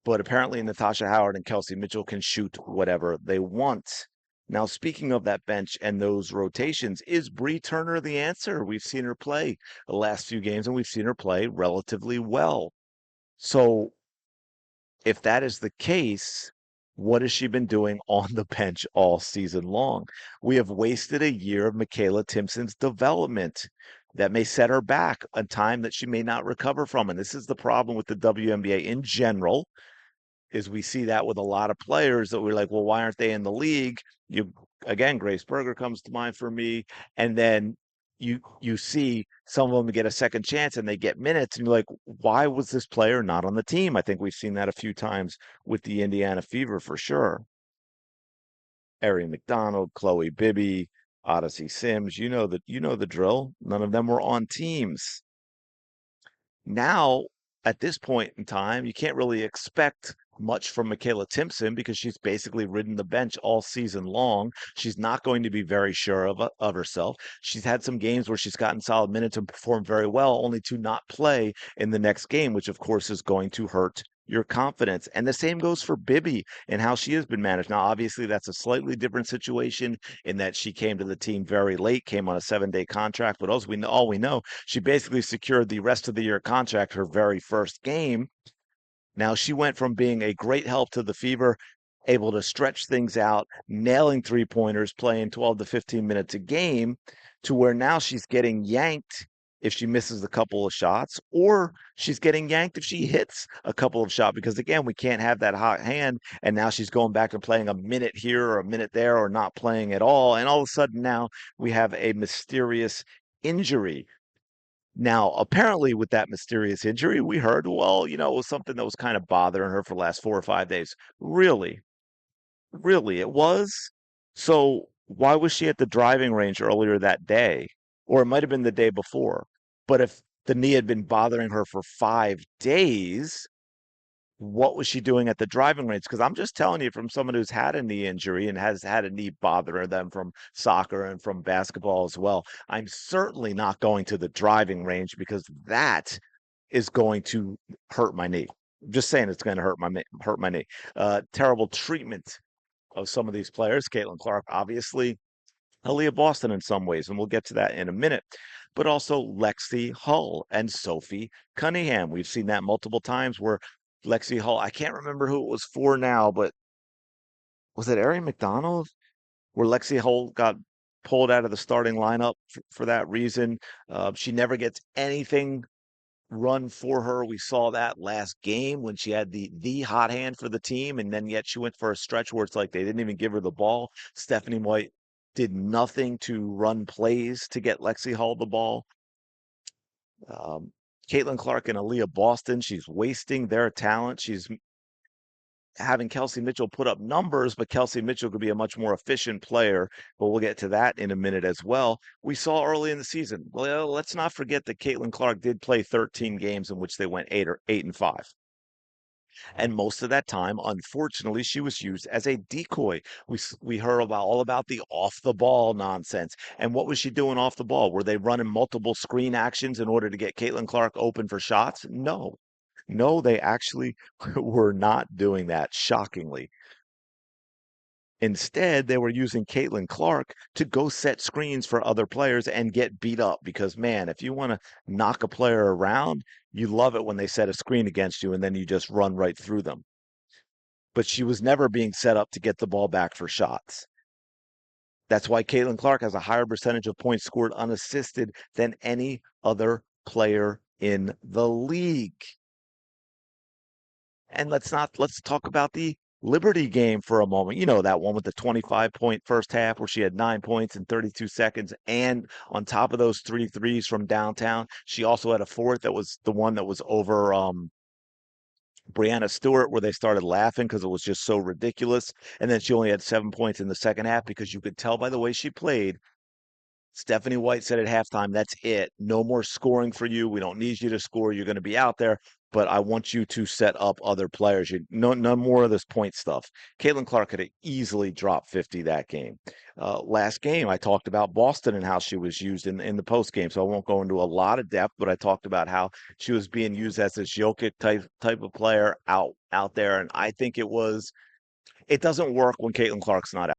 but apparently Natasha Howard and Kelsey Mitchell can shoot whatever they want. Now, speaking of that bench and those rotations, is Bree Turner the answer? We've seen her play the last few games, and we've seen her play relatively well. So, if that is the case, what has she been doing on the bench all season long? We have wasted a year of Michaela Timpson's development that may set her back a time that she may not recover from. And this is the problem with the WNBA in general, is we see that with a lot of players that we're like, well, why aren't they in the league? You again, Grace Berger comes to mind for me, and then you see some of them get a second chance and they get minutes, and you're like, why was this player not on the team? I think we've seen that a few times with the Indiana Fever for sure. Ari McDonald, Chloe Bibby, Odyssey Sims, you know the drill. None of them were on teams. Now, at this point in time, you can't really expect much from Michaela Timpson because she's basically ridden the bench all season long. She's not going to be very sure of herself. She's had some games where she's gotten solid minutes and performed very well, only to not play in the next game, which of course is going to hurt your confidence. And the same goes for Bibby and how she has been managed. Now, obviously, that's a slightly different situation in that she came to the team very late, came on a 7-day contract, but also all we know, she basically secured the rest of the year contract her very first game. Now she went from being a great help to the Fever, able to stretch things out, nailing three-pointers, playing 12 to 15 minutes a game, to where now she's getting yanked if she misses a couple of shots, or she's getting yanked if she hits a couple of shots, because again, we can't have that hot hand, and now she's going back and playing a minute here or a minute there or not playing at all, and all of a sudden now we have a mysterious injury. Now, apparently, with that mysterious injury, we heard, well, it was something that was kind of bothering her for the last 4 or 5 days. Really? Really, it was? So, why was she at the driving range earlier that day? Or it might have been the day before. But if the knee had been bothering her for 5 days, what was she doing at the driving range? Because I'm just telling you, from someone who's had a knee injury and has had a knee bother them from soccer and from basketball as well, I'm certainly not going to the driving range because that is going to hurt my knee. I'm just saying it's going to hurt my knee. Terrible treatment of some of these players. Caitlin Clark, obviously, Aaliyah Boston in some ways, and we'll get to that in a minute, but also Lexi Hull and Sophie Cunningham. We've seen that multiple times where Lexi Hull, I can't remember who it was for now, but was it Ari McDonald where Lexi Hull got pulled out of the starting lineup for that reason? She never gets anything run for her. We saw that last game when she had the hot hand for the team, and then yet she went for a stretch where it's like they didn't even give her the ball. Stephanie White did nothing to run plays to get Lexi Hull the ball. Um, Caitlin Clark and Aaliyah Boston, she's wasting their talent. She's having Kelsey Mitchell put up numbers, but Kelsey Mitchell could be a much more efficient player. But we'll get to that in a minute as well. We saw early in the season. Well, let's not forget that Caitlin Clark did play 13 games in which they went 8 and 5. And most of that time, unfortunately, she was used as a decoy. We heard about all about the off the ball nonsense. And what was she doing off the ball? Were they running multiple screen actions in order to get Caitlin Clark open for shots? No. No, they actually were not doing that, shockingly. Instead, they were using Caitlin Clark to go set screens for other players and get beat up because, man, if you want to knock a player around, you love it when they set a screen against you and then you just run right through them. But she was never being set up to get the ball back for shots. That's why Caitlin Clark has a higher percentage of points scored unassisted than any other player in the league. And let's talk about the Liberty game for a moment. You know, that one with the 25-point first half where she had 9 points in 32 seconds. And on top of those three threes from downtown, she also had a fourth that was the one that was over Brianna Stewart, where they started laughing because it was just so ridiculous. And then she only had 7 points in the second half because you could tell by the way she played. Stephanie White said at halftime, that's it. No more scoring for you. We don't need you to score. You're going to be out there. but I want you to set up other players. No more of this point stuff. Caitlin Clark could have easily dropped 50 that game. Last game, I talked about Boston and how she was used in the post game, so I won't go into a lot of depth, but I talked about how she was being used as this Jokic type of player out there, and I think it doesn't work when Caitlin Clark's not